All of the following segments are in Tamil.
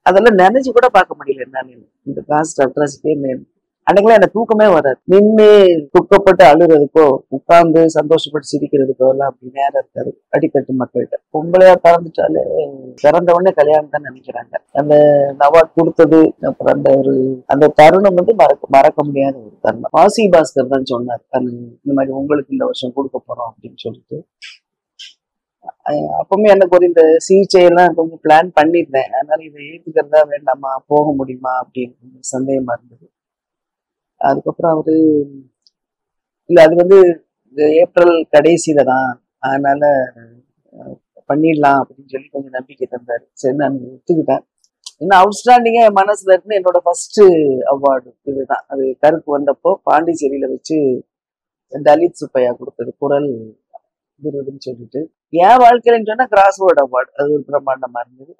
அதெல்லாம் நினைச்சு கூட பார்க்க முடியல என்னால. இந்த காஸ்ட் அட்ராசிட்டி அன்னைக்கெல்லாம் எனக்கு தூக்கமே வராது. நின்று துக்கப்பட்டு அழுறதுக்கோ உட்கார்ந்து சந்தோஷப்பட்டு சிரிக்கிறதுக்கோ எல்லாம் அப்படி நேரம் இருக்காது அடித்தட்டு மக்கள்கிட்ட. பொம்பளையா பிறந்துட்டாலே பிறந்த உடனே கல்யாணம் தான் நினைக்கிறாங்க. அந்த அவார்ட் கொடுத்தது அப்புறம் அந்த தருணம் வந்து மறக்க முடியாத ஒரு தருணம். வாசி பாஸ்கர் தான் சொன்னார், இந்த மாதிரி உங்களுக்கு இந்த வருஷம் கொடுக்க போறோம் அப்படின்னு சொல்லிட்டு. அப்பவுமே எனக்கு ஒரு இந்த சிகிச்சையெல்லாம் கொஞ்சம் பிளான் பண்ணியிருந்தேன். அதனால இதை ஏற்றுக்கிறதா வேண்டாமா, போக முடியுமா அப்படின்னு சந்தேகமா இருந்தது. அதுக்கப்புறம் அவரு இல்ல அது வந்து ஏப்ரல் கடைசியில தான், அதனால பண்ணிடலாம் அப்படின்னு சொல்லி கொஞ்சம் நம்பிக்கை தந்தாரு. சரி நான் ஒத்துக்கிட்டேன். இன்னும் அவுட்ஸ்டாண்டிங்கா என் மனசுல இருந்து என்னோட ஃபர்ஸ்ட் அவார்டு இதுதான். அது கருப்பு வந்தப்போ பாண்டிச்சேரியில வச்சு தலித் சுப்பையா கொடுத்தது குரல் விருதுன்னு சொல்லிட்டு. என் வாழ்க்கையிலன்னு சொன்னா கிராஸ்வேர்ட் அவார்டு, அது ஒரு பிரம்மாண்டமா இருந்தது.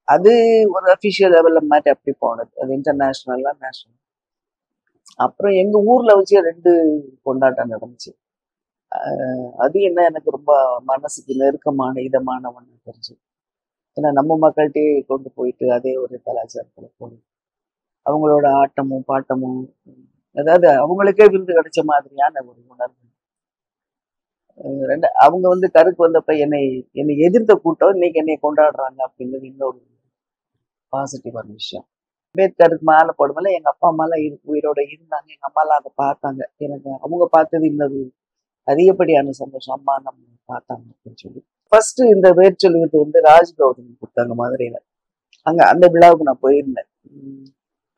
அது ஒரு அபிஷியல் லெவல்ல மாதிரி அப்படி போனது. அது இன்டர்நேஷனல்லா நேஷனல். அப்புறம் எங்க ஊர்ல வச்சு 2 கொண்டாட்டம் நடந்துச்சு. அது என்ன எனக்கு ரொம்ப மனசுக்கு நெருக்கமான இதமான ஒண்ணு தெரிஞ்சு. ஏன்னா நம்ம மக்கள்கிட்டே கொண்டு போயிட்டு அதே ஒரு கலாச்சாரத்துல போய் அவங்களோட ஆட்டமும் பாட்டமும், அதாவது அவங்களுக்கே விருது கிடைச்ச மாதிரியான ஒரு உணர்வு. அவங்க வந்து கருக்கு வந்தப்ப என்னை எதிர்த்த கூட்டம் இன்னைக்கு என்னை கொண்டாடுறாங்க அப்படிங்கிறது இன்னொரு பாசிட்டிவான விஷயம். அம்பேத்கருக்கு மாலை போடும்போது எங்க அப்பா அம்மா எல்லாம் உயிரோட இருந்தாங்க. எங்க அம்மா எல்லாம் அதை பார்த்தாங்க. எனக்கு அவங்க பார்த்தது இன்னொரு அதிகப்படியான சந்தோஷம். அம்மா நம்ம பார்த்தாங்க அப்படின்னு சொல்லி. ஃபர்ஸ்ட் இந்த வேர்ச்சொல் விருது வந்து ராஜ் கௌதம் கொடுத்தாங்க மதுரையில. அங்க அந்த விழாவுக்கு நான் போயிருந்தேன்.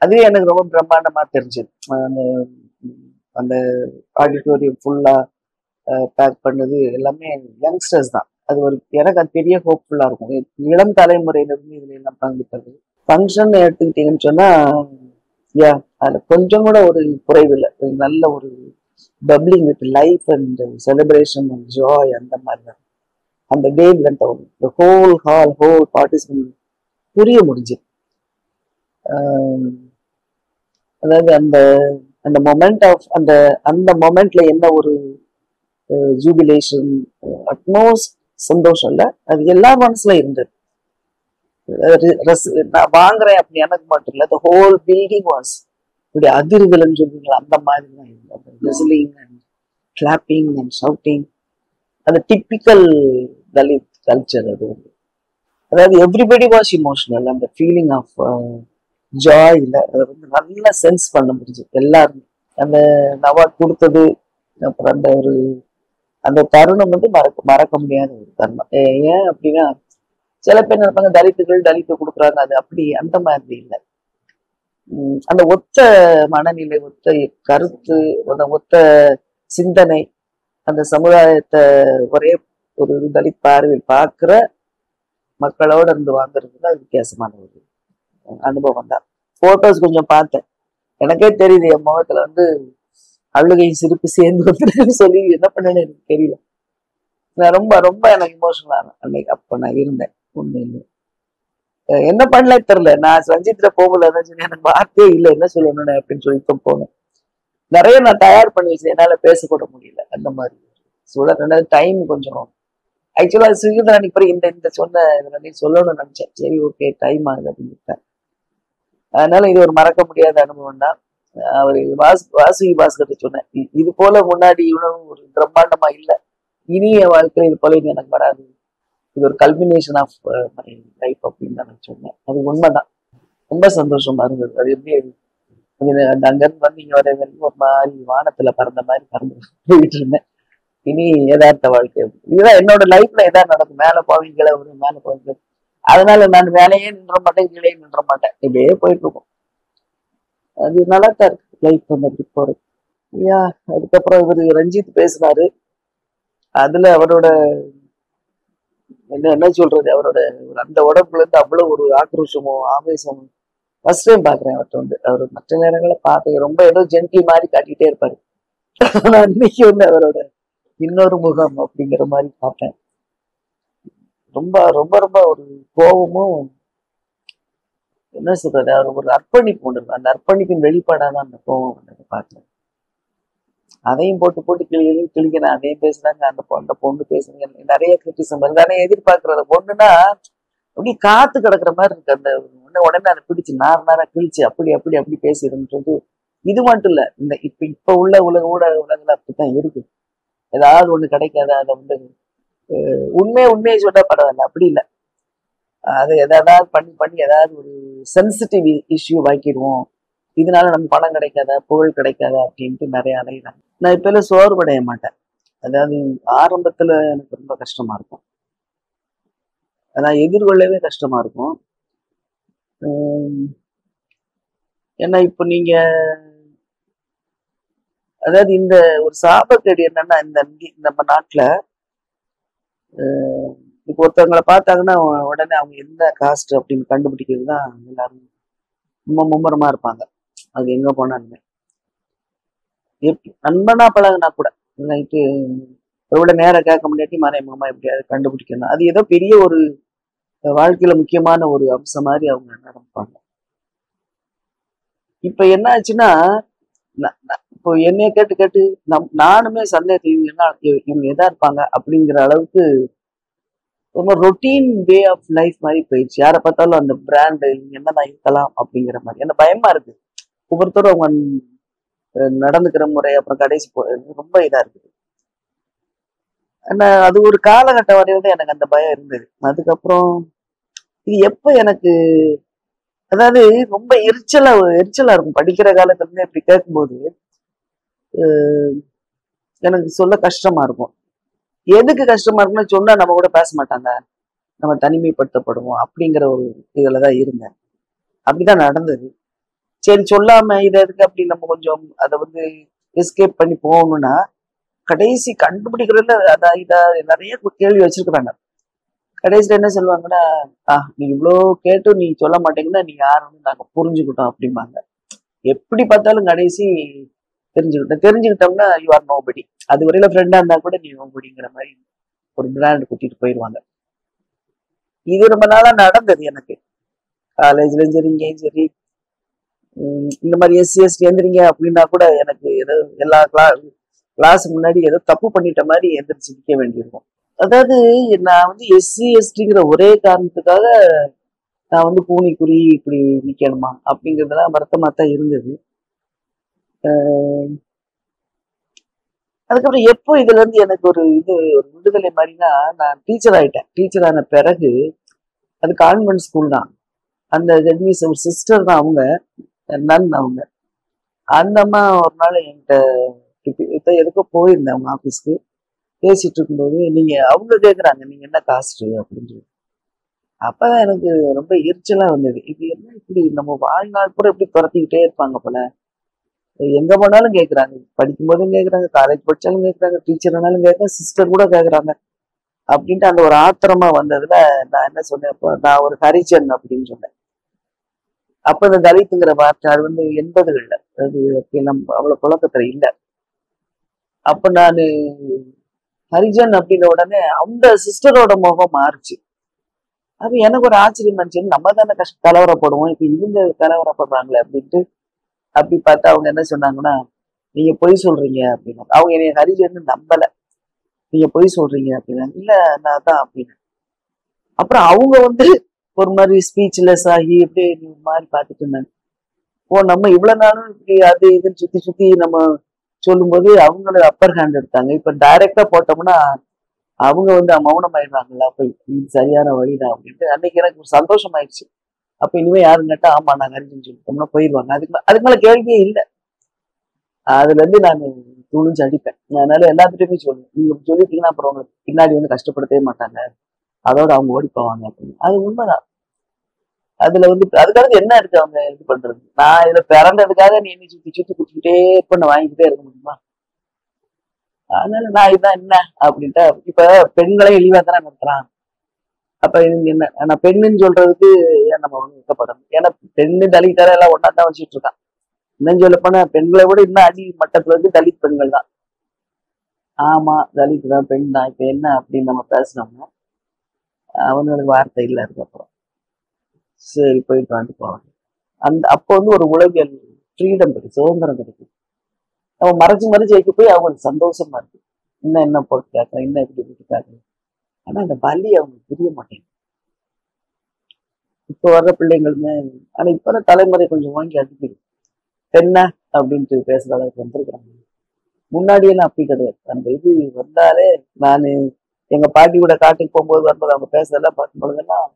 அதுவே எனக்கு ரொம்ப பிரம்மாண்டமா தெரிஞ்சது. அந்த ஆடிட்டோரியம் ஃபுல்லா பேக் பண்ணது எல்லாமே யங்ஸ்டர்ஸ் தான். அது ஒரு எனக்கு அது பெரிய ஹோப்ஃபுல்லா இருக்கும். இளம் தலைமுறையிலிருந்து இதுல எல்லாம் பங்குப்பது. ஃபங்க்ஷன் எடுத்துக்கிட்டீங்கன்னு சொன்னா அதுல கொஞ்சம் கூட ஒரு குறைவில்லை. நல்ல ஒரு bubbling with life and celebration and Joy. அந்த மாதிரி தான் அந்த வேவ் லென்த் ஹோல் பார்ட்டிசிபென்ட் புரிய முடிஞ்சு. அதாவது அந்த அந்த மொமெண்ட் ஆஃப் அந்த மொமெண்ட்ல என்ன ஒரு ஜூபிலேஷன், அட்மோஸ்ட் சந்தோஷம் இல்ல, அது எல்லா மனசுல இருந்தது. நான் வாங்குறேன் அப்படி எனக்கு மட்டும் இல்ல, the whole building was இப்படி அதிர்வுகள்னு சொல்றீங்களா அந்த மாதிரி தான் இருந்தது. Whistling and clapping and shouting, அது டிப்பிக்கல் தலித் கல்ச்சர். அது அதாவது எவ்ரிபடி வாஸ் இமோஷனல். அந்த ஃபீலிங் ஆஃப் ஜாய்ல அதை வந்து நல்லா சென்ஸ் பண்ண முடிஞ்சு எல்லாருமே. அந்த அவார்ட் கொடுத்தது அப்புறம் அந்த தருணம் வந்து மறக்க முடியாத ஒரு தருணம். ஏன் அப்படின்னா சில பேர் நினைப்பாங்க தலித்து கொடுக்குறாங்க, அது அப்படி அந்த மாதிரி இல்லை. அந்த ஒத்த மனநிலை, ஒத்த கருத்து, ஒத்த சிந்தனை, அந்த சமுதாயத்தை ஒரே ஒரு தலித் பார்வையில் பார்க்கிற மக்களோட இருந்து வாங்குறதுல அது வித்தியாசமான ஒரு அனுபவம் தான். போட்டோஸ் கொஞ்சம் பார்த்தேன், எனக்கே தெரியுது என் முகத்துல வந்து அழுகையும் சிரிப்பு சேர்ந்து வந்துருக்குன்னு சொல்லி என்ன பண்ணேன்னு எனக்கு தெரியல. நான் ரொம்ப ரொம்ப எனக்கு இமோஷனல் அன்னைக்கு. அப்ப நான் இருந்தேன் உண்மையில. என்ன பண்ணல தெரியல. நான் ரஞ்சித்ல போகல, எனக்கு வார்த்தையே இல்லை என்ன சொல்லணும்னு அப்படின்னு சொல்லிட்டு போனேன். நிறைய நான் தயார் பண்ணி வச்சேன், என்னால பேசக்கூட முடியல. அந்த மாதிரி சூழல். டைம் கொஞ்சம் ஆக்சுவலா சுகிதா அன்னைக்கு பிறகு இந்த சொன்ன இதுல சொல்லணும்னு நினைச்சேன். சரி ஓகே டைம் ஆகுது அப்படின்னு. அதனால இது ஒரு மறக்க முடியாத அனுபவம் தான். அவரு வாசுகி பாஸ்கர் சொன்னேன், இது போல முன்னாடி இவ்வளவு ஒரு பிரம்மாண்டமா இல்லை, இனிய வாழ்க்கை இது போல எனக்கு வராது, இது ஒரு கல்மினேஷன் ஆஃப் மை லைஃப் அப்படின்னு தான் நான் சொன்னேன். அது உண்மைதான். ரொம்ப சந்தோஷமா இருந்தது. அது எப்படி அந்த அங்கிருந்து வந்து இங்க வர ஒரு மாதிரி வானத்துல பறந்த மாதிரி பறந்து போயிட்டு இருந்தேன். இனி யதார்த்த வாழ்க்கை இதுதான் என்னோட லைஃப்ல எதாவது நடக்கும். மேல போவீங்கள ஒரு மேல போவீங்க, அதனால நான் வேலையே நின்ற மாட்டேன், கீழே நின்ற மாட்டேன், இப்படியே போயிட்டு இருக்கும். அது நல்லா தான் இருக்கு லைஃப் வந்து அப்படி போறது. அதுக்கப்புறம் இவரு ரஞ்சித் பேசினாரு. அதுல அவரோட என்ன சொல்றது, அவரோட அந்த உடம்புல இருந்து அவ்வளவு ஒரு ஆக்ரோஷமும் ஆவேசமும் ஃபர்ஸ்ட் டைம் பாக்குறேன் அவர்கிட்ட வந்து. அவர் மற்ற நேரங்களை பார்த்து ரொம்ப ஏதோ ஜென்டில் மாதிரி காட்டிட்டே இருப்பாரு. நான் இன்னைக்கு வந்து அவரோட இன்னொரு முகம் அப்படிங்கிற மாதிரி பார்த்தேன். ரொம்ப ரொம்ப ரொம்ப ஒரு கோபமும் என்ன சொல்றது, அவர் ஒரு அர்ப்பணிப்பு ஒன்று, அந்த அர்ப்பணிப்பின் வெளிப்பாடாதான் அந்த கோபம் வந்து பார்த்தேன். அதையும் போட்டு கிளிக்கிறேன். அதையும் பேசுறாங்க, அந்த பொண்ணு பேசுறாங்க, நிறைய கிரிட்டிசம், நிறைய எதிர்பார்க்கறத. பொண்ணுன்னா அப்படி காத்து கிடக்குற மாதிரி இருக்கு. அந்த உடனே அதை பிடிச்சு நார கிழிச்சு அப்படி அப்படி அப்படி பேசிடுன்றது. இது மட்டும் இல்ல, இந்த இப்ப உள்ள உலகத்துல அப்படித்தான் இருக்கு. ஏதாவது ஒண்ணு கிடைக்காத அதை வந்து உண்மையை சொன்னா பரவாயில்ல, அப்படி இல்லை. அது எதாவது பண்ணி பண்ணி ஏதாவது ஒரு சென்சிட்டிவ் இஷ்யூ வாக்கிடுவோம், இதனால நம்ம பணம் கிடைக்காதா புகழ் கிடைக்காதா அப்படின்ட்டு நிறைய அலையிறாங்க. நான் இப்ப எல்லாம் சோர்வடைய மாட்டேன். அதாவது ஆரம்பத்துல எனக்கு ரொம்ப கஷ்டமா இருக்கும், அதான் எதிர்கொள்ளவே கஷ்டமா இருக்கும். ஏன்னா இப்ப நீங்க அதாவது இந்த ஒரு சாபக்கேடு என்னன்னா, இந்த நம்ம நாட்டுல இப்போ ஒருத்தவங்களை பார்த்தாங்கன்னா உடனே அவங்க எந்த காஸ்ட் அப்படின்னு கண்டுபிடிக்கிறது தான் எல்லாரும் ரொம்ப மும்முரமா இருப்பாங்க. அது எங்க போனாலுமே நண்பனா பழகுனா கூட நைட்டு எவ்வளவு நேரம் கேட்க முடியாட்டி மறைமுகமா எப்படியாவது கண்டுபிடிக்கணும். அது ஏதோ பெரிய ஒரு வாழ்க்கையில முக்கியமான ஒரு அம்சம் மாதிரி அவங்க நடப்பாங்க. இப்ப என்ன ஆச்சுன்னா, இப்போ என்னைய கேட்டு கேட்டு நானுமே சந்தேகத்தை இவங்க எதா இருப்பாங்க அப்படிங்கிற அளவுக்கு ரொம்ப ரொட்டீன் வே ஆஃப் லைஃப் மாதிரி போயிடுச்சு. யாரை பார்த்தாலும் அந்த பிராண்டு என்னதான் இருக்கலாம் அப்படிங்கிற மாதிரி என்ன பயமா இருக்கு. ஒவ்வொருத்தரும் அவங்க நடந்துக்கிற முறை அப்புறம் கடைசி ரொம்ப இதா இருக்குது. ஆனா அது ஒரு காலகட்டம் வரையில்தான் எனக்கு அந்த பயம் இருந்தது. அதுக்கப்புறம் இது எப்ப எனக்கு அதாவது ரொம்ப எரிச்சலா இருக்கும். படிக்கிற காலத்துல இருந்து இப்படி கேட்கும்போது எனக்கு சொல்ல கஷ்டமா இருக்கும். எதுக்கு கஷ்டமா இருக்குன்னு சொன்னா நம்ம கூட பேச மாட்டாங்க, நம்ம தனிமைப்படுத்தப்படுவோம் அப்படிங்கிற ஒரு இதுலதான் இருந்தேன். அப்படிதான் நடந்தது. சரி சொல்லாம இதை எதுக்கு அப்படி நம்ம கொஞ்சம் அதை வந்து எஸ்கேப் பண்ணி போகணும்னா, கடைசி கண்டுபிடிக்கிறதுல அதான் இத நிறைய கேள்வி வச்சிருக்கிறாங்க. கடைசியில என்ன சொல்லுவாங்கன்னா, நீ இவ்வளோ கேட்டும் நீ சொல்ல மாட்டேங்கன்னா நீ யாருன்னு நாங்க புரிஞ்சுக்கிட்டோம் அப்படிம்பாங்க. எப்படி பார்த்தாலும் கடைசி தெரிஞ்சுக்கிட்டோம்னா யூ ஆர் நோபடி. அது வரையில ஃப்ரெண்டா இருந்தா கூட நீ நோபடிங்கிற மாதிரி ஒரு பிராண்ட் குத்திட்டு போயிடுவாங்க. இது ரொம்ப நாளா நடந்தது எனக்கு. காலேஜ்லயும் சரி இங்கேயும் சரி இந்த மாதிரி எஸ்சி எந்திரிங்க அப்படின்னா கூட எனக்கு ஏதோ எல்லா கிளாஸ் முன்னாடி ஏதோ தப்பு பண்ணிட்ட மாதிரி எந்திரிச்சு நிற்க வேண்டியிருக்கும். அதாவது நான் வந்து எஸ்சி/எஸ்டிங்கிற ஒரே காரணத்துக்காக நான் வந்து கூனி இப்படி நிக்கணுமா அப்படிங்கிறதுலாம் வருத்தமா தான் இருந்தது. அதுக்கப்புறம் எப்போ இதுல இருந்து எனக்கு ஒரு விடுதலை மாதிரினா, நான் டீச்சர் ஆயிட்டேன். டீச்சர் ஆன பிறகு அது கான்வென்ட் ஸ்கூல் தான். அந்த ஜெட்மிஸ் ஒரு சிஸ்டர் தான், அவங்க நன். அவங்க அந்த அம்மா ஒரு நாள் என்கிட்ட எதுக்கோ போயிருந்தேன் அவங்க ஆபீஸ்க்கு. பேசிட்டு இருக்கும்போது அவங்க கேக்குறாங்க நீங்க என்ன காஸ்ட் அப்படின்னு சொல்லி. அப்பதான் எனக்கு ரொம்ப எரிச்சலா வந்தது. இது என்ன இப்படி நம்ம வாழ்நாள் கூட இப்படி துரத்திக்கிட்டே இருப்பாங்க போல. எங்க போனாலும் கேக்குறாங்க, படிக்கும் போதும் கேக்குறாங்க, காலேஜ் படிச்சாலும் கேக்குறாங்க, டீச்சர்னாலும் கேட்க, சிஸ்டர் கூட கேக்குறாங்க அப்படின்ட்டு அந்த ஒரு ஆத்திரமா வந்ததுல நான் என்ன சொன்னேன், அப்போ நான் ஒரு ஹரிஜன் அப்படின்னு சொன்னேன். அப்ப இந்த தலித்துங்கிற வார்த்தை அது வந்து 80கள்ல அது நம்ம அவ்வளவு புழக்கத்துல இல்லை. அப்ப நானு ஹரிஜன் அப்படின்ற உடனே அந்த சிஸ்டரோட முகம் மாறுச்சு. அது எனக்கு ஒரு ஆச்சரியம் இருந்துச்சு, நம்ம தானே கலவரப்படுவோம், இப்ப இவங்க கலவரப்படுறாங்களே அப்படின்ட்டு. அப்படி பார்த்தா அவங்க என்ன சொன்னாங்கன்னா, நீங்க பொய் சொல்றீங்க அப்படின்னா. அவங்க என்னைய ஹரிஜன்னு நம்பல. நீங்க பொய் சொல்றீங்க அப்படின்னா. இல்ல நான் தான் அப்படின்னு. அப்புறம் அவங்க வந்து ஒரு மாதிரி ஸ்பீச்லெஸ் ஆகி இப்படி மாதிரி பார்த்துட்டு இருந்தாங்க. நம்ம இவ்வளவு நாளும் இப்படி அது இதுன்னு சுத்தி சுத்தி நம்ம சொல்லும் போது அவங்கள அப்பர் ஹேண்ட் எடுத்தாங்க. இப்ப டைரக்டா போட்டோம்னா அவங்க வந்து மௌனம் ஆயிடுறாங்களா, அப்ப இது சரியான வழிதான் அப்படின்ட்டு அன்னைக்கு எனக்கு ஒரு சந்தோஷம் ஆயிடுச்சு. அப்ப இனிமே யாரும் கேட்டா ஆமா நாங்க ஹரிஜன் சொல்லிட்டோம்னா போயிடுவாங்க. அதுக்கு மேல கேள்வியே இல்லை. அதுல இருந்து நான் துணிஞ்சு அடிப்பேன். அதனால எல்லாத்துட்டையுமே சொல்லுவேன், நீங்க சொல்லிட்டீங்கன்னா அப்புறம் அவங்களுக்கு பின்னாடி வந்து கஷ்டப்படுத்தவே மாட்டாங்க, அதோட அவங்க ஓடி போவாங்க அப்படின்னு. அது உண்மைதான். அதுல வந்து அதுக்காக என்ன இருக்கு அவங்க இது பண்றது? நான் இதுல பிறந்ததுக்காக நீ என்ன சுத்தி சுத்தி குடிச்சுக்கிட்டே பண்ண வாங்கிக்கிட்டே இருக்க முடியுமா? அதனால நான் இதான் என்ன அப்படின்ட்டு. இப்ப பெண்களே இழிவா தானே நடத்துறான். அப்ப என்ன நான் பெண்ணுன்னு சொல்றதுக்கு ஏன் நம்ம வந்து வைக்கப்படணும்? ஏன்னா பெண்ணு தலித்தார எல்லாம் ஒன்னா தான் வச்சுட்டு இருக்கான். இன்னும் சொல்ல போனா பெண்களை விட இன்னும் அடி மட்டத்துல வந்து தலித் பெண்கள் தான். ஆமா தலித் தான், பெண் தான். இப்ப என்ன அப்படின்னு நம்ம பேசினோம்னா அவங்களுக்கு வார்த்தை இல்லை. அதுக்கப்புறம் சரி போயிட்டு வந்து போவாங்க. அப்போ வந்து ஒரு உலகியல் ஃப்ரீடம் கிடைக்கும், சுதந்திரம் கிடைக்கும். அவன் மறைச்சு வைக்க போய் அவங்களுக்கு சந்தோஷமா இருக்கு. இன்னும் என்ன போட்டு கேட்கறேன், இன்னும் எப்படி போட்டு கேட்கறேன். ஆனா அந்த வலி அவங்களுக்கு புரிய மாட்டேங்குது. இப்போ வர்ற பிள்ளைங்களுமே. ஆனா இப்ப வர தலைமுறை கொஞ்சம் வாங்கி அடிக்குது. என்ன அப்படின்ட்டு பேசுற அளவுக்கு வந்திருக்கிறாங்க. முன்னாடியெல்லாம் அப்படி கிடையாது. அந்த இது வந்தாலே நானு எங்க பாட்டி கூட காட்டுக்கு போகும்போது வரும்போது அவங்க பேசுறதெல்லாம் பார்க்கும்பொழுதெல்லாம்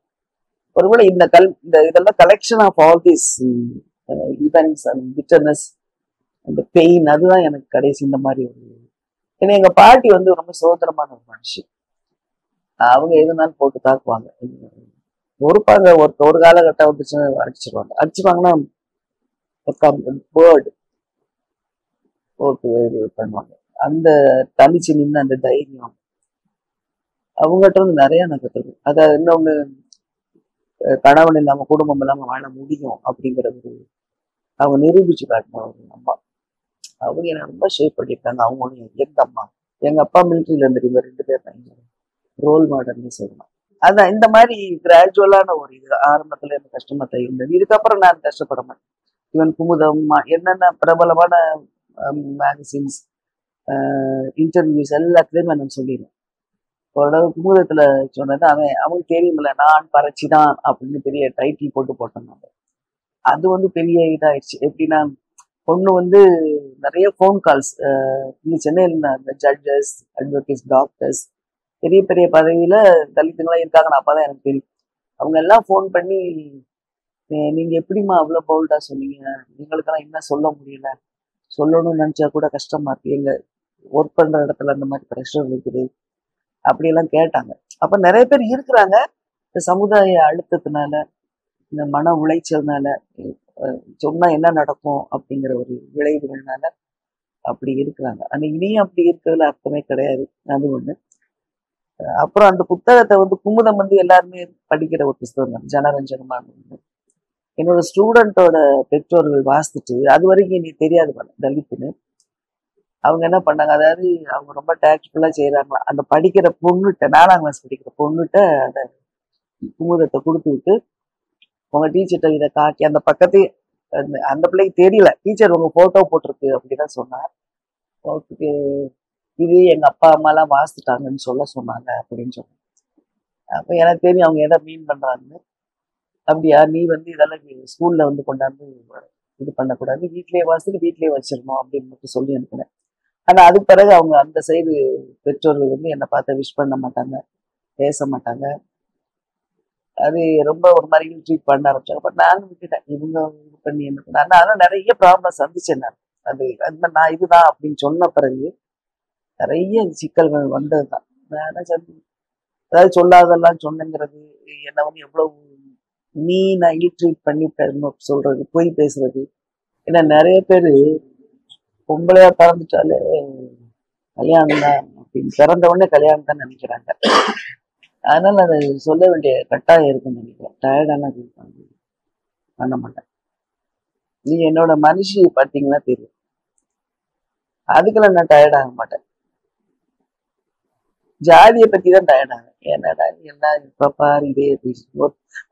ஒருவேளை இந்த இதெல்லாம் collection of all this events and bitterness அந்த பெயின் அதுதான் எனக்கு கடைசி இந்த மாதிரி ஒரு. ஏன்னா எங்க பாட்டி வந்து ரொம்ப சுதந்திரமான ஒரு மனுஷி. அவங்க எதுனாலும் போட்டு தாக்குவாங்க. பொறுப்பாங்க. ஒரு காலகட்டம் வந்துச்சுன்னா அடிச்சிருவாங்க. அடிச்சிருவாங்கன்னா வேர்டு போட்டு இது பண்ணுவாங்க. அந்த தனிச்சு நின்று அந்த தைரியம் அவங்ககிட்ட வந்து நிறைய நான் கத்துருக்கேன். அதாவது இன்னொன்னு கணவன் இல்லாம குடும்பம் இல்லாம வாழ முடியும் அப்படிங்கிற ஒரு அவங்க நிரூபிச்சு காட்டின ஒரு அம்மா. அவங்க என்ன ரொம்ப ஷேப் பண்ணியிருக்காங்க. அவங்களும் எங்க அம்மா எங்க அப்பா மிலிட்ரியில இருந்துருங்க 2 பேர் தான் ரோல் மாடல்னு சொல்லலாம். அதான் இந்த மாதிரி கிராஜுவலான ஒரு இது ஆரம்பத்துல எனக்கு கஷ்டமா தான் இருந்தது. இதுக்கப்புறம் நான் கஷ்டப்பட மாட்டேன். இவன் குமுதம் என்னென்ன பிரபலமான மேகசின்ஸ் இன்டர்வியூஸ் எல்லாத்துலயுமே நான் சொல்லிடுவேன். ஓரளவு குமுதத்துல சொன்னது அவங்களுக்கு தெரியுமில்ல நான் பறச்சிதான் அப்படின்னு பெரிய டைட்டில் போட்டு போட்டோம். அது வந்து பெரிய இதாயிடுச்சு. எப்படின்னா பொண்ணு வந்து நிறைய ஃபோன் கால்ஸ் இங்க சென்னையில் அந்த ஜட்ஜஸ் அட்வொகேட்ஸ் டாக்டர்ஸ் பெரிய பெரிய பதவியில தலித்துங்களாம் இருக்காங்கன்னு அப்பதான் எனக்கு தெரியும். அவங்க எல்லாம் ஃபோன் பண்ணி நீங்க எப்படிம்மா அவ்வளவு போல்டா சொன்னீங்க, எங்களுக்கெல்லாம் என்ன சொல்ல முடியல, சொல்லணும்னு நினைச்சா கூட கஷ்டமா இருக்கு, எங்க ஒர்க் பண்ற இடத்துல அந்த மாதிரி ப்ரெஷர் இருக்குது அப்படியெல்லாம் கேட்டாங்க. அப்ப நிறைய பேர் இருக்கிறாங்க இந்த சமுதாய அழுத்தத்தினால இந்த மன உளைச்சல்னால சொன்னா என்ன நடக்கும் அப்படிங்கிற ஒரு விளைவுகள்னால அப்படி இருக்கிறாங்க. ஆனா இனியும் அப்படி இருக்கிறதுல அர்த்தமே கிடையாது. அது ஒண்ணு. அப்புறம் அந்த புத்தகத்தை வந்து குமுதம் வந்து எல்லாருமே படிக்கிற ஒரு புத்தகம் தான், ஜனரஞ்சகமான. என்னோட ஸ்டூடெண்டோட பெற்றோர்கள் வாசிச்சுட்டு அது வரைக்கும் நீ தெரியாது போல தலித்துன்னு அவங்க என்ன பண்ணாங்க, அதாவது அவங்க ரொம்ப டேக்ட்ஃபுல்லா செய்யறாங்களா, அந்த படிக்கிற பொண்ணுகிட்ட 4ஆம் கிளாஸ் படிக்கிற பொண்ணுகிட்ட அந்த குமுதத்தை கொடுத்து விட்டு உங்க டீச்சர்கிட்ட இதை காட்டி அந்த பக்கத்தையே அந்த பிள்ளைக்கு தெரியல, டீச்சர் உங்க போட்டோ போட்டிருக்கு அப்படிதான் சொன்னார். ஓகே இது எங்க அப்பா அம்மா எல்லாம் வாசிட்டாங்கன்னு சொன்னாங்க அப்படின்னு சொன்னாங்க. அப்ப எனக்கு தெரியும் அவங்க எதை மீன் பண்றாங்கன்னு. அப்படியா, நீ வந்து இதெல்லாம் ஸ்கூல்ல வந்து கொண்டாந்து இது பண்ணக்கூடாது, வீட்லயே வாசிட்டு வீட்லயே வச்சிடணும் அப்படின்னு மட்டும் சொல்லி அனுப்பினேன். ஆனா அதுக்கு பிறகு அவங்க அந்த சைடு பெற்றோர்கள் வந்து என்னை பார்த்து விஷ் பண்ண மாட்டாங்க, பேச மாட்டாங்க. அது ரொம்ப ஒரு மாதிரி ட்ரீட் பண்ண ஆரம்பிச்சாங்க. பட் நானும் விட்டுட்டேன். இவங்க இது பண்ணி என்ன பண்ண அதனால நிறைய ப்ராப்ளம் சந்திச்சேன் நான். அது நான் இதுதான் அப்படின்னு சொன்ன பிறகு நிறைய சிக்கல்கள் வந்ததுதான். நான் அதாவது சொல்லாதெல்லாம் சொன்னங்கிறது, என்ன வந்து எவ்வளவு நான் ட்ரீட் பண்ணி சொல்றது, பொய் பேசுறது. ஏன்னா நிறைய பேரு பொம்பளையா பிறந்துட்டாலே கல்யாணம் தான் அப்படின்னு பிறந்த உடனே கல்யாணம் தான் நினைக்கிறாங்க. அதனால அதை சொல்ல வேண்டிய கட்டாயம் இருக்குன்னு நினைக்கிறேன். டயர்டான பண்ண மாட்டேன். நீ என்னோட மனுஷி பார்த்தீங்கன்னா தெரியும், அதுக்கெல்லாம் நான் டயர்ட் ஆக மாட்டேன். ஜாதியை பத்தி தான் டயர்ட் ஆகும். என்னடா என்ன இப்ப பாரு இதே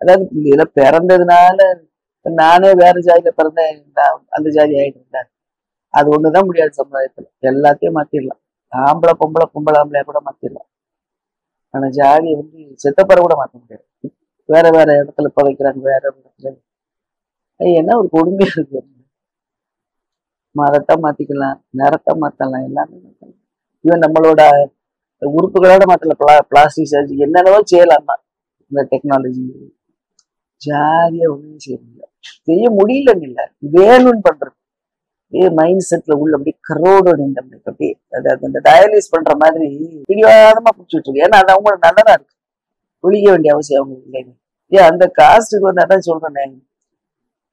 அதாவது இதுல பிறந்ததுனால நானே வேற ஜாதியில பிறந்தேன் அந்த ஜாதி ஆயிட்டு இருந்தேன். அது ஒண்ணுதான் முடியாது சமுதாயத்துல. எல்லாத்தையும் மாத்திடலாம். ஆம்பளை பொம்பளை பொம்பளை ஆம்பளையா கூட மாத்திடலாம். ஆனா ஜாதியை வந்து செத்தப்பற கூட மாத்த முடியாது. வேற வேற இடத்துல புதைக்கிறாங்க, வேற இடத்துல. என்ன ஒரு கொடுமையா இருக்கு. மதத்தை மாத்திக்கலாம், நிறத்தை மாத்தலாம், எல்லாமே மாத்தலாம். இவன் நம்மளோட உறுப்புகளோட மாத்தல, பிளாஸ்டிக் சர்ஜரி என்னென்னவோ செய்யலாம் தான் இந்த டெக்னாலஜி. ஜாலியா ஒண்ணும் செய்ய முடியலன்னு இல்லை, வேணும்னு பண்றது. மைண்ட் செட்ல உள்ள அப்படியே கரோட அப்படியே அதாவது இந்த டயாலிஸ் பண்ற மாதிரி பிடிவாதமா பிடிச்சிட்டு இருக்கு. ஏன்னா அது அவங்க நல்லதா இருக்கு, ஒழிக்க வேண்டிய அவசியம் அவங்க இல்லைன்னு. ஏன் அந்த காஸ்ட்டுக்கு வந்து அதான் சொல்றேன்,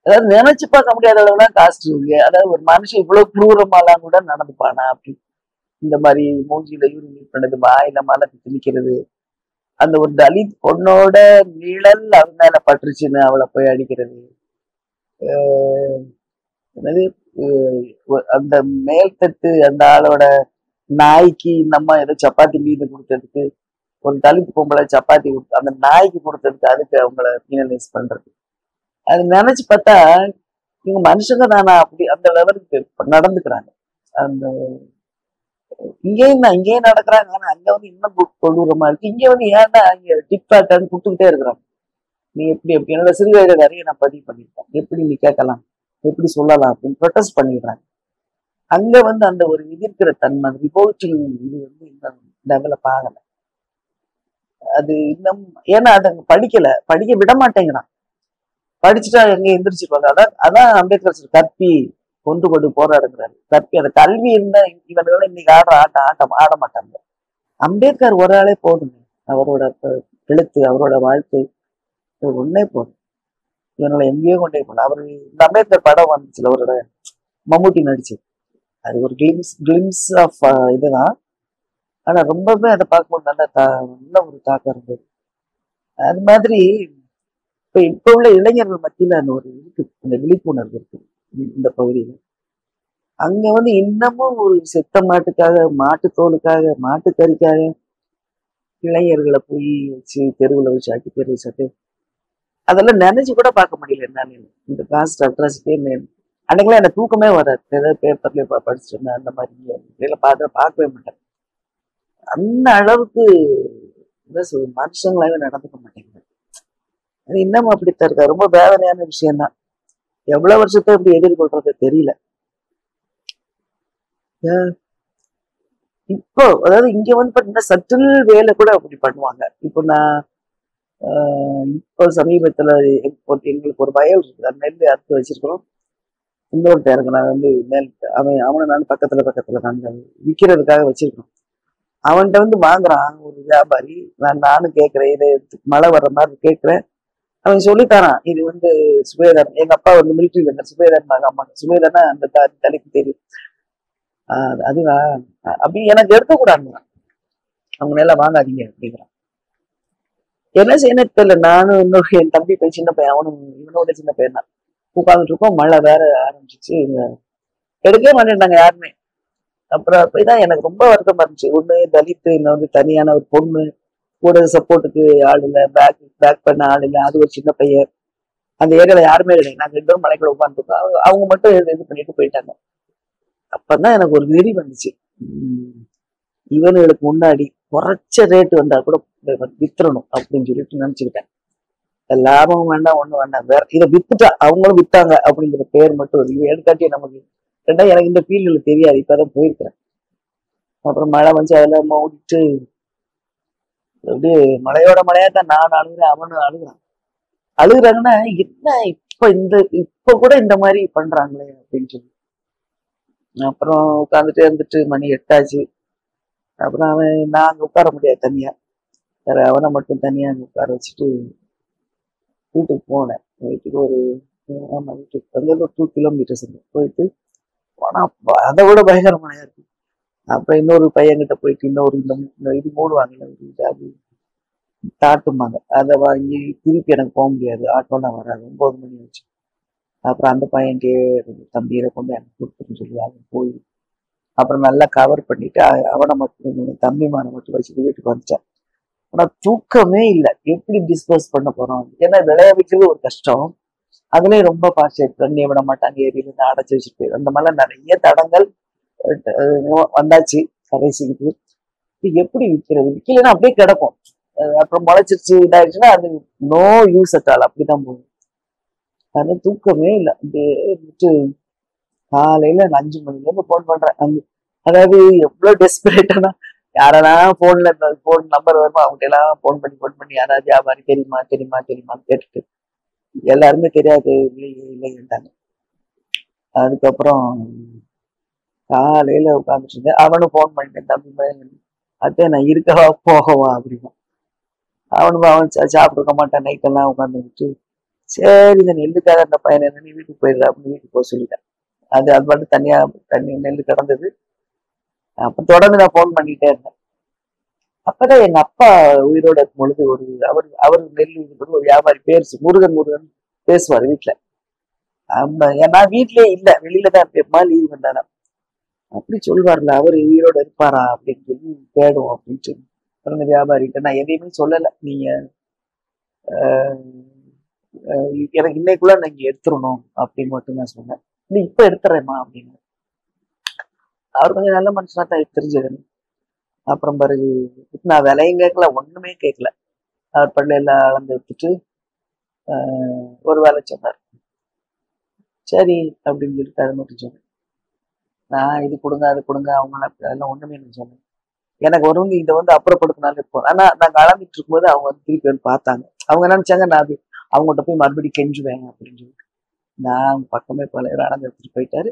அதாவது நினைச்சு பார்க்க முடியாத அளவுலாம் காஸ்ட் இருக்கு. அதாவது ஒரு மனுஷன் இவ்வளவு குரூரமாலாம் கூட நடந்துப்பானா அப்படி. இந்த மாதிரி மூஞ்சியில யூரினேட் பண்ணது, வாயில மலை திணிக்கிறது, அந்த ஒரு தலித் பொண்ணோட நிழல் அவன் மேல பட்டுருச்சுன்னு அவளை போய் அடிக்கிறது. என்னது அந்த மேல்தட்டு அந்த ஆளோட நாய்க்கு இந்த அம்மா ஏதோ சப்பாத்தி மீது கொடுத்ததுக்கு, ஒரு தலித் பொம்பளை சப்பாத்தி கொடுத்து அந்த நாய்க்கு கொடுத்ததுக்கு அதுக்கு அவங்கள பீனலைஸ் பண்றது. அது நினைச்சு பார்த்தா இவங்க மனுஷங்க தானா அப்படி அந்த லெவலுக்கு நடந்துக்கிறாங்க. அந்த இங்கேயும் நடக்கிறாங்க. ஆனா அங்க வந்து இன்னும் கொடூரமா இருக்கு. இங்க வந்து ஏன்னா இங்க டிக்டாக்டான்னு கொடுத்துக்கிட்டே இருக்கிறாங்க. நீ எப்படி எப்படி என்னோட சிறுவயது நிறைய நான் பதிவு பண்ணியிருக்கேன். எப்படி நீ கேட்கலாம், எப்படி சொல்லலாம் அப்படின்னு ப்ரொட்டஸ்ட் பண்ணிடுறாங்க. அங்க வந்து அந்த ஒரு எதிர்க்கிற தன்மை, ரிவோல்ட்டிங் இது வந்து இன்னும் டெவலப் ஆகல. அது இன்னும் ஏன்னா அது அங்க படிக்க விட மாட்டேங்கிறான். படிச்சுட்டா எங்க எந்திரிச்சிருவாங்க. அதான் அதான் அம்பேத்கர் கற்பி கொண்டு கொண்டு போராடுங்கிறாரு. கற்பி அந்த கல்வி இருந்தா இவனுக்கு இன்னைக்கு ஆடுற ஆட்டம் ஆட மாட்டாங்க. அம்பேத்கர் ஒரு ஆளே போதுங்க. அவரோட எழுத்து, அவரோட வாழ்க்கை ஒன்னே போதும். இவனோட எங்கேயோ கொண்டே போகல. அவரு இந்த அம்பேத்கர் படம் வந்துச்சுல, அவரோட மம்முட்டி நடிச்சு, அது ஒரு கிளிம்ஸ் ஆஃப் இதுதான். ஆனா ரொம்பவே அதை பார்க்கும்போது நல்ல ஒரு தாக்கம் இருந்தது. அது மாதிரி இப்ப உள்ள இளைஞர்கள் மத்தியில அந்த ஒரு இருக்கு, அந்த விழிப்புணர்வு இருக்கு இந்த பகுதியில. அங்க வந்து இன்னமும் ஒரு செத்த மாட்டுக்காக, மாட்டுத்தோலுக்காக, மாட்டுக்கறிக்காக இளைஞர்களை போய் வச்சு தெருவில் வச்சு அட்டி தெரு வச்சு அதெல்லாம் நினைச்சு கூட பார்க்க முடியல என்னால. இந்த காஸ்ட் அட்ராசிட்டி அன்னைக்கெல்லாம் எனக்கு தூக்கமே வராது. ஏதாவது பேப்பர்ல படிச்சுட்டு அந்த மாதிரி பார்க்கவே மாட்டேன். அந்த அளவுக்கு மனுஷங்களாவே நடந்துக்க மாட்டேங்குது. அது இன்னமும் அப்படித்தான் இருக்கா. ரொம்ப வேதனையான விஷயம்தான். எவ்வளவு வருஷத்தை இப்படி எதிர்கொள்றது தெரியல. இப்போ அதாவது இங்க வந்து பாத்தீங்கன்னா சட்டில் வேலை கூட அப்படி பண்ணுவாங்க. இப்போ நான் இப்போ சமீபத்துல எங்களுக்கு ஒரு வயல் இருக்குது, நெல் அறுத்து வச்சிருக்கிறோம். இன்னொருத்த இருக்கு, நான் வந்து நெல் அவனை நான் பக்கத்துல நாங்க விற்கிறதுக்காக வச்சிருக்கோம். அவன்கிட்ட வந்து வாங்குறான் ஒரு வியாபாரி. நானும் கேட்கிறேன், இதை மழை வர்ற மாதிரி கேட்கிறேன். அவன் சொல்லித்தாரான், இது வந்து சுபேதர். எங்க அப்பா வந்து மிலிட்ரியில இருந்தார். சுபேதர் அம்மா சுபேதர்னா அந்த தலைக்கு தெரியும். அதுதான் அப்படி எனக்கு எடுக்கக்கூடாதுங்க. அவங்க நல்லா வாங்காதீங்க அப்படிங்கிறான். என்ன செய்யணும் தெரியல. நானும் இன்னொரு என் தம்பி போய் சின்ன பையன், அவனும் இவனோட சின்ன பையன் தான் உட்காந்துட்டு இருக்கோம். மழை வேற ஆரம்பிச்சிச்சு. எடுக்கவே மாட்டேன்ட்டாங்க யாருமே. அப்புறம் போய்தான் எனக்கு ரொம்ப வருத்தமா இருந்துச்சு. ஒண்ணு தலித்து, இன்னொன்று தனியான ஒரு பொண்ணு, கூட சப்போர்ட்டுக்கு ஆள் இல்லை, பேக் பண்ண ஆள் இல்லை. அது ஒரு சின்ன பையன். அந்த ஏரியால யாருமே இல்லை. நாங்க 2 பேரும் மலைக்குள்ள உட்காந்துருக்கோம். அவங்க மட்டும் இது பண்ணிட்டு போயிட்டாங்க. அப்பதான் எனக்கு ஒரு வெறி வந்துச்சு. இவனுங்களுக்கு முன்னாடி குறைச்ச ரேட்டு வந்தா கூட வித்துறணும் அப்படின்னு சொல்லிட்டு நினைச்சுக்கிட்டேன். லாபம் வேண்டாம், ஒண்ணும் வேண்டாம், வேற இதை வித்துட்டா அவங்களும் வித்தாங்க அப்படிங்கிற பேர் மட்டும் எடுக்காட்டியே நமக்கு. எனக்கு இந்த ஃபீல்டுல தெரியாது, இப்பதான் போயிருக்கிறேன். அப்புறம் மழை வந்து அதெல்லாம் ஓடிட்டு அப்படியே மழையோட மழையாத்தான் நான் அழுகுறேன், அவனும் அழுகுறான். அழுகுறாங்கன்னா என்ன இப்ப கூட இந்த மாதிரி பண்றாங்களே அப்படின்னு சொல்லி. அப்புறம் உட்காந்துட்டே இருந்துட்டு மணி 8 ஆச்சு. அப்புறம் நான் அங்க உட்கார முடியாது தனியா, வேற அவனை மட்டும் தனியா அங்க உட்கார வச்சுட்டு வீட்டுக்கு போனேன். வீட்டுக்கு வீட்டுக்கு வந்து ஒரு 2 கிலோமீட்டர்ஸ் போயிட்டு போனா அதை விட பயங்கரமான இருக்கு. அப்புறம் இன்னொரு பையன்கிட்ட போயிட்டு இன்னொரு இந்த இது மூடுவாங்கல்ல, அது தாட்டுமாங்க, அதை வாங்கி திருப்பி எனக்கு போக முடியாது, ஆட்டோலாம் வராது, 9 மணி ஆச்சு. அப்புறம் அந்த பையன்ட்டே தம்பியை கொண்டு எனக்கு கொடுத்துருன்னு சொல்லி அவன் போய் அப்புறம் நல்லா கவர் பண்ணிட்டு அவனை மட்டும் தம்பிமானை மட்டும் வச்சுட்டு வீட்டுக்கு வந்துட்டேன். ஆனா தூக்கமே இல்லை. எப்படி டிஸ்போஸ் பண்ண போறோம்? ஏன்னா விளைய வைக்கிறது ஒரு கஷ்டம். அதுலயும் ரொம்ப பார்சேட் தண்ணியை விட மாட்டாங்க, ஏரியில அடைச்சி வச்சுட்டு அந்த மாதிரிலாம் நிறைய தடங்கள் வந்தாச்சு கடைசிக்கு. எப்படி விற்கிறது? விற்கலன்னா அப்படியே கிடக்கும். அப்புறம் முளைச்சிருச்சு இதாயிடுச்சுன்னா அது நோ யூஸ் அட்டால், அப்படிதான் போகும். அது தூக்கமே இல்லை. அப்படியே விட்டு காலையில 5 மணில இருந்து போன் பண்றேன். அதாவது எவ்வளவு டெஸ்பரேட்டானா, யாரெல்லாம் போன் நம்பர் வருமோ அவங்க எல்லாம் போன் பண்ணி யாராவது வியாபாரி தெரியுமான்னு கேட்டுட்டு எல்லாருமே தெரியாது, இல்லைன்ட்டாங்க. அதுக்கப்புறம் காலையில உட்காந்துட்டு இருந்தேன். அவனும் போன் பண்ணிட்டேன், தம்பி அதே நான் இருக்கவா போகவா அப்படின்னா. அவன் சாப்பிட்டுருக்க மாட்டான், நைட்டெல்லாம் உட்காந்துட்டு. சரி இந்த நெல்லுக்காக அந்த பையன் என்ன, நீ வீட்டுக்கு போயிடுற அப்படின்னு வீட்டுக்கு போக சொல்லிட்டேன். அது மட்டும் தண்ணி நெல் கிடந்தது. அப்ப தொடர்ந்து நான் போன் பண்ணிட்டே இருந்தேன். அப்பதான் எங்க அப்பா உயிரோட இருக்கும் பொழுது அவர் நெல் ஒரு வியாபாரி பேர் முருகன் பேசுவார் வீட்டுல. நான் வீட்லயே இல்ல, வெளியில தான் இருப்பேன், லீவ் வந்தாலும் அப்படி சொல்லுவார்ல, அவர் உயிரோட இருப்பாரா அப்படின்னு சொல்லி தேடுவோம் அப்படின்ட்டு. அப்புறம் வியாபாரிகிட்ட நான் எதையுமே சொல்லலை. நீங்க எனக்கு இன்னைக்குள்ள நீங்க எடுத்துடணும் அப்படின்னு மட்டும் நான் சொன்னேன். இல்லை இப்ப எடுத்துறேம்மா அப்படின்னு. அவர் கொஞ்சம் நல்ல மனுஷனா தான் தெரிஞ்சது. அப்புறம் பிறகு நான் விலையும் கேட்கல, ஒண்ணுமே கேட்கல. அவர் பள்ளி எல்லாம் அளந்து எடுத்துட்டு ஒரு வேலை சொன்னார். சரி அப்படின்னு சொல்லிட்டு அதை மட்டும் சொன்னேன். நான் இது கொடுங்க அது கொடுங்க அவங்க அதெல்லாம் ஒண்ணுமே எனக்கு சொன்னேன். எனக்கு ஒரு இதை அப்புறப்படுத்தினாலும் இருப்போம். ஆனா நான் கிளம்பிட்டு இருக்கும்போது அவங்க திருப்பி வந்து பார்த்தாங்க. அவங்க நினைச்சாங்க நான் அவங்ககிட்ட போய் மறுபடியும் கெஞ்சுவேன் அப்படின்னு சொல்லிட்டு. நான் பக்கமே போல அடங்க எடுத்துட்டு போயிட்டாரு.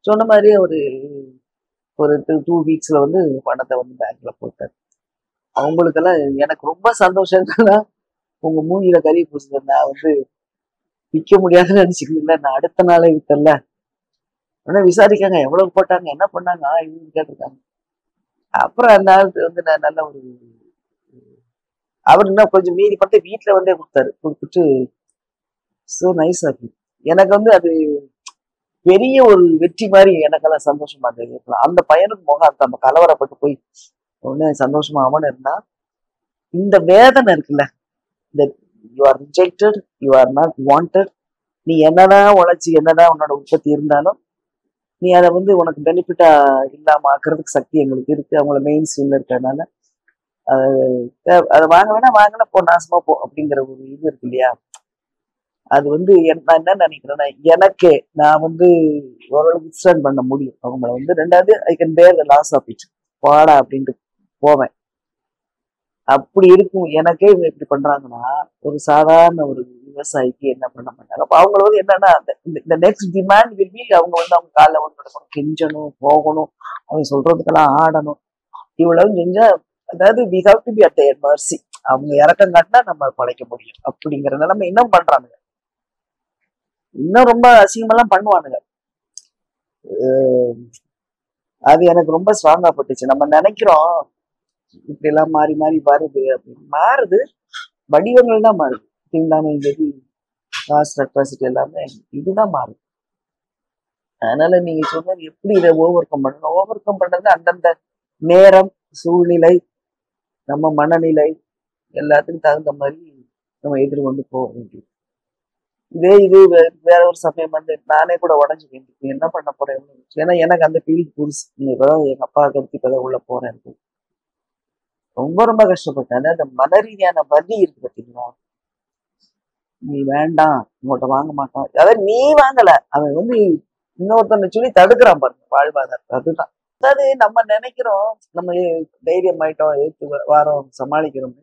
சொன்ன மாதிரியே ஒரு ஒரு 2 வீக்ஸ்ல பணத்தை பேங்க்ல போட்டாரு. அவங்களுக்கெல்லாம் எனக்கு ரொம்ப சந்தோஷம் என்னன்னா, உங்க மூஞ்சில கறி பூசுங்க, நான் விற்க முடியாதுன்னு நினைச்சுக்கல, நான் அடுத்த நாளே வித்தல. ஆனா விசாரிக்காங்க எவ்வளவு போட்டாங்க என்ன பண்ணாங்க இவங்க கேட்டிருக்காங்க. அப்புறம் அந்த ஆளுக்கு நான் நல்ல ஒரு அவர் இன்னும் கொஞ்சம் மீறி பார்த்து வீட்டுல கொடுத்தாரு. கொடுத்துட்டு சோ நைஸ் ஆகி எனக்கு அது பெரிய ஒரு வெற்றி மாதிரி எனக்கெல்லாம் சந்தோஷமா இருந்தது. அந்த பையனுக்கு முகம் நம்ம கலவரப்பட்டு போய் ஒண்ணு சந்தோஷமா அவனு இருந்தா, இந்த வேதனை இருக்குல்ல, இந்த you are rejected, you are not wanted, நீ என்னதான் உழைச்சி என்னதான் உன்னோட உற்பத்தி இருந்தாலும் நீ அதை உனக்கு பெனிஃபிட்டா இல்லாம ஆக்குறதுக்கு சக்தி எங்களுக்கு இருக்கு. அவங்கள மெயின் ஸ்ட்ரீம்ல இருக்கிறதுனால அதை வாங்க வேணா வாங்கினா போ, நாசமா போ அப்படிங்கிற ஒரு இது இருக்கு இல்லையா. அது நான் என்ன நினைக்கிறேன்னா, எனக்கே நான் ஓரளவு வித்ஸ்டாண்ட் பண்ண முடியும் அவங்கள. ரெண்டாவது ஐ கேன் பேர் த லாஸ் ஆஃப் இட், பாடா அப்படின்ட்டு போவேன். அப்படி இருக்கும். எனக்கே இவங்க இப்படி பண்றாங்கன்னா ஒரு சாதாரண ஒரு விவசாயிக்கு என்ன பண்ண மாட்டாங்க. அப்ப அவங்கள என்னன்னா இந்த நெக்ஸ்ட் டிமாண்ட் வில் பி அவங்க அவங்க காலைல கெஞ்சணும், போகணும், அவங்க சொல்றதுக்கெல்லாம் ஆடணும். இவ்வளவு செஞ்சா அதாவது we have to be at their mercy. அவங்க இறக்கம் காட்டினா நம்ம பழைக்க முடியும் அப்படிங்கிற நிலைமை இன்னும் பண்றானுங்க. இன்னும் ரொம்ப அசிங்கமெல்லாம் பண்ணுவானுங்க. அது எனக்கு ரொம்ப ஸ்ட்ராங்கா பட்டுச்சு. நம்ம நினைக்கிறோம் இப்படி எல்லாம் மாறி மாறி வருது அப்படின்னு. மாறுது, வடிவங்கள் தான் மாறுது. தீண்டாமை, காஸ்ட், அட்ராசிட்டி எல்லாமே இதுதான் மாறுது. அதனால நீங்க சொன்னது எப்படி இதை ஓவர் கம் பண்ணணும். ஓவர் கம் பண்றது அந்தந்த நேரம், சூழ்நிலை, நம்ம மனநிலை எல்லாத்துக்கும் தகுந்த மாதிரி நம்ம எதிர்கொண்டு போக வேண்டியது. இது வேற ஒரு சமயம் நானே கூட உடஞ்சு வேண்டியது என்ன பண்ண போறேன். ஏன்னா எனக்கு அந்த ஃபீல்டு புதுசு. இப்பதான் எங்க அப்பா கருத்து இப்பதான் உள்ள போறேன். ரொம்ப ரொம்ப கஷ்டப்பட்டேன். அதாவது மன ரீதியான வலி இருக்கு பார்த்தீங்களா. நீ வேண்டாம், உங்கள்கிட்ட வாங்க மாட்டான். அதாவது நீ வாங்கல, அவன் இன்னொருத்தனை சொல்லி தடுக்கிறான் பாருங்க வாழ்வாதாரம். அதுதான். அதாவது நம்ம நினைக்கிறோம் நம்ம தைரியம் ஆயிட்டோம், ஏத்து வாரம் சமாளிக்கிறோம்.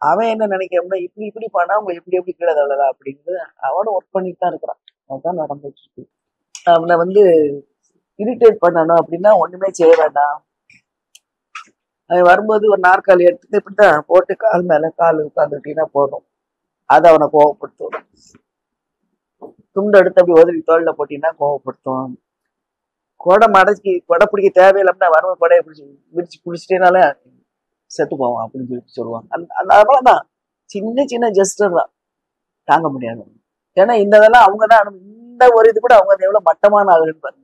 அவன் என்ன நினைக்கிறோம்னா இப்படி இப்படி பண்ணா அவங்க எப்படி எப்படி கீழே தள்ளலாம் அப்படிங்கிறது அவனும் ஒர்க் பண்ணிட்டு தான் இருக்கிறான். அதுதான் நடந்துட்டு இருக்கு. அவனை இரிட்டேட் பண்ணணும் அப்படின்னா ஒண்ணுமே செய்ய வேண்டாம். அவன் வரும்போது ஒரு நாற்காலி எடுத்துட்டு இப்படித்தான் போட்டு கால் மேல கால் உட்காந்துட்டீங்கன்னா போதும். அதை அவனை கோவப்படுத்தும். துண்டு எடுத்து அப்படி உதவி தோல்ல போட்டீங்கன்னா கோவப்படுத்தும். கொடை பிடிக்க தேவையில்லாம வறுமை கொடையை விரிச்சு பிடிச்சிட்டேனால செத்து போவான் அப்படின்னு சொல்லிட்டு சொல்லுவாங்க. அந்த அவ்வளவுதான். சின்ன சின்ன ஜெஸ்டர் தான், தாங்க முடியாது. ஏன்னா இதெல்லாம் அவங்கதான் இந்த ஒரு இது கூட அவங்க எவ்வளவு மட்டமான ஆளுன்னு பாருங்க.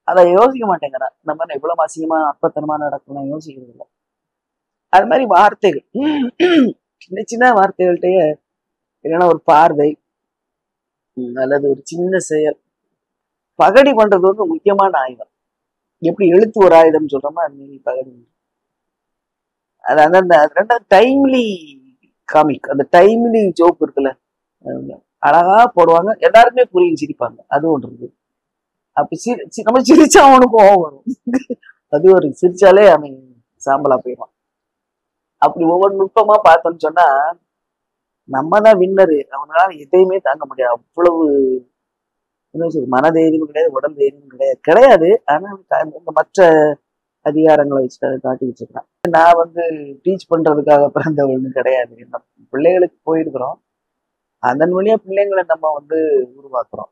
அதை யோசிக்க மாட்டேங்கிறான். நம்ம எவ்வளவு அசிங்கமா அப்பத்தனமா நடக்கணும் யோசிக்கிறது இல்லை. அது மாதிரி வார்த்தைகள், சின்ன சின்ன வார்த்தைகள்கிட்டயே இல்லைன்னா ஒரு பார்வை அல்லது ஒரு சின்ன செயல் பகடி பண்றது முக்கியமான ஆயுதம். எப்படி எழுத்து ஒரு ஆயுதம் சொல்றோமோ அது மாதிரி பகடி. அது அந்த ரெண்டாவது டைம்லி காமிக், அந்த டைம்லி ஜோக் இருக்குல்ல, அழகா போடுவாங்க, எல்லாருமே புரியும், சிரிப்பாங்க. அது ஒன்று இருக்கு. அப்ப நம்ம சிரிச்சா அவனுக்கு கோவம் வரும். அது ஒரு சிரிச்சாலே அவன் சாம்பலா போயிடுவான். அப்படி ஒவ்வொரு நுட்பமா பார்த்தோம்னு சொன்னா நம்ம தான் வின்னரு. அவனால எதையுமே தாங்க முடியாது. அவ்வளவு மனதைரியமும் கிடையாது, உடல் தைரியமும் கிடையாது. ஆனா மற்ற அதிகாரங்களை வச்சு காட்டி வச்சிருக்கான். நான் டீச் பண்றதுக்காக பிறந்தவள்னு கிடையாது. நம்ம பிள்ளைகளுக்கு போயிருக்கிறோம், அதன் வழியா பிள்ளைங்களை நம்ம உருவாக்குறோம்.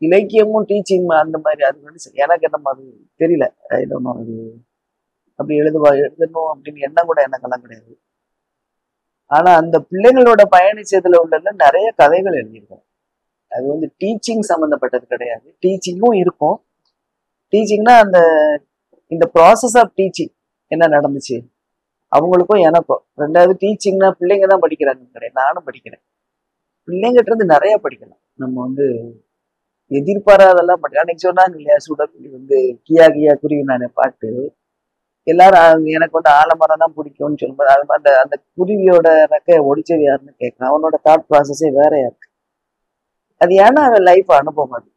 இலக்கியமும் டீச்சிங் அந்த மாதிரி அது எனக்கு என்ன மாதிரி தெரியல. அது அப்படி எழுதணும் அப்படின்னு எண்ணம் கூட எனக்கெல்லாம் கிடையாது. ஆனா அந்த பிள்ளைங்களோட பயணிச்சதுல உள்ள நிறைய கதைகள் எழுதியிருக்கோம். அது டீச்சிங் சம்பந்தப்பட்டது கிடையாது. டீச்சிங்கும் இருக்கும். டீச்சிங்னா இந்த ப்ராசஸ் ஆஃப் டீச்சிங் என்ன நடந்துச்சு அவங்களுக்கும் எனக்கும். ரெண்டாவது டீச்சிங்னா பிள்ளைங்க தான் படிக்கிறாங்க கிடையாது, நானும் படிக்கிறேன். பிள்ளைங்கிட்ட இருந்து நிறைய படிக்கலாம். நம்ம எதிர்பாராதெல்லாம் படிக்கலாம். அன்னைக்கு சொன்னாங்க இல்லையா சுடக்குடி கியா கியா குருவி நானே பாட்டு, எல்லாரும் எனக்கு வந்து ஆலமரம் தான் பிடிக்கும்னு சொல்லும்போது அந்த அந்த குருவியோட ரெக்கைய ஒடிச்சது யாருன்னு கேட்கணும். அவனோட தாட் ப்ராசஸே வேறையா இருக்கு. அது ஏன்னா அவன் லைஃப் அனுபவம் அது.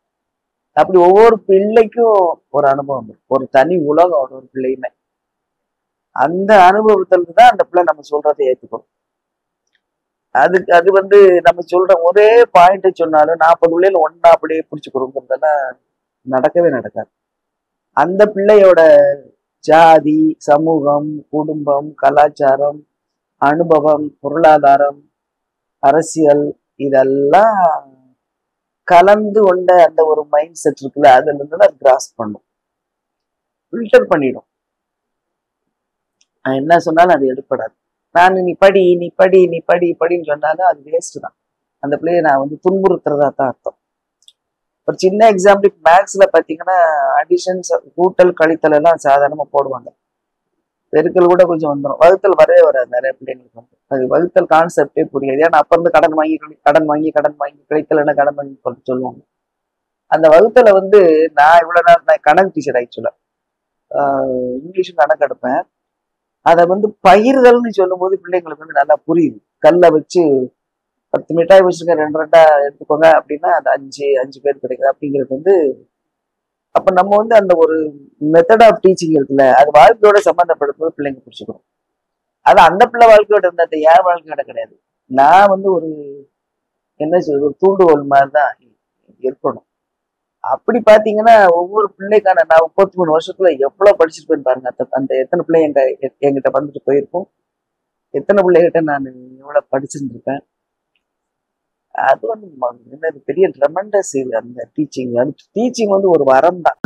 அப்படி ஒவ்வொரு பிள்ளைக்கும் ஒரு அனுபவம் இருக்கு. ஒரு தனி உலகம் ஒரு பிள்ளையுமே. அந்த அனுபவத்துல தான் அந்த பிள்ளை நம்ம சொல்றதை ஏற்றுக்கணும். அதுக்கு அது வந்து நம்ம சொல்ற ஒரே பாயிண்ட் சொன்னாலும் 40 பிள்ளைல ஒன்னா அப்படியே பிடிச்சு கொடுக்குறதெல்லாம் நடக்கவே நடக்காது. அந்த பிள்ளையோட ஜாதி, சமூகம், குடும்பம், கலாச்சாரம், அனுபவம், பொருளாதாரம், அரசியல் இதெல்லாம் கலந்து கொண்ட அந்த ஒரு மைண்ட் செட் இருக்குல்ல, அதுல இருந்து தான் கிராஸ் பண்ணும், ஃபில்டர் பண்ணிடும். நான் என்ன சொன்னாலும் அது எடுப்படாது. நான் நீ படி நீ படி நீ படி படின்னு சொன்னாலும் அது வேஸ்ட் தான். அந்த பிள்ளைய நான் வந்து துன்புறுத்துறதா தான் அர்த்தம். ஒரு சின்ன எக்ஸாம்பிள், மேக்ஸ்ல பாத்தீங்கன்னா அடிஷன்ஸ், கூட்டல் கழித்தல் எல்லாம் சாதாரணமா போடுவாங்க. பெருக்கல் கூட கொஞ்சம் வந்துடும், வகுத்தல் வரவே வராது நிறைய பிள்ளைங்களுக்கு வந்து. அது வகுத்தல் கான்செப்டே புரியாது. ஏன்னா அப்ப இருந்து கடன் வாங்கி கடன் வாங்கி கடன் வாங்கி கழித்தல் என்ன கடன் வாங்கி சொல்லுவாங்க. அந்த வகுத்தலை வந்து நான் இவ்வளவு நேரம் நான் கணக்கு டீச்சர் ஆக்சுவலா இங்கிலீஷும் கணக்கு எடுப்பேன். அதை வந்து பகிர்தல்னு சொல்லும் போது பிள்ளைங்களுக்கு வந்து நல்லா புரியுது. கல்லை வச்சு 10 மிட்டாய் வச்சுருங்க, 2 எடுத்துக்கோங்க அப்படின்னா அது 5 பேர் கிடைக்குது அப்படிங்கிறது வந்து, அப்ப நம்ம வந்து அந்த ஒரு மெத்தட் ஆஃப் டீச்சிங் இருக்குல்ல, அது வாழ்க்கையோட சம்பந்தப்படுத்தும் பிள்ளைங்க பிடிச்சிக்கணும். அது அந்த பிள்ளை வாழ்க்கையோட இருந்த என் வாழ்க்கையோட கிடையாது. நான் வந்து ஒரு என்ன சொல்றது, ஒரு தூண்டுகோல் மாதிரிதான் இருக்கணும். அப்படி பாத்தீங்கன்னா ஒவ்வொரு பிள்ளைக்கான நான் 33 வருஷத்துல எவ்வளவு படிச்சிருப்பேன்னு பாருங்க. அந்த எத்தனை பிள்ளை என்கிட்ட வந்துட்டு போயிருக்கும், எத்தனை பிள்ளைகிட்ட நான் எவ்வளவு படிச்சிருந்திருப்பேன். அது வந்து பெரிய ட்ரெமெண்டஸ் இது அந்த டீச்சிங். அது டீச்சிங் வந்து ஒரு வரம் தான்.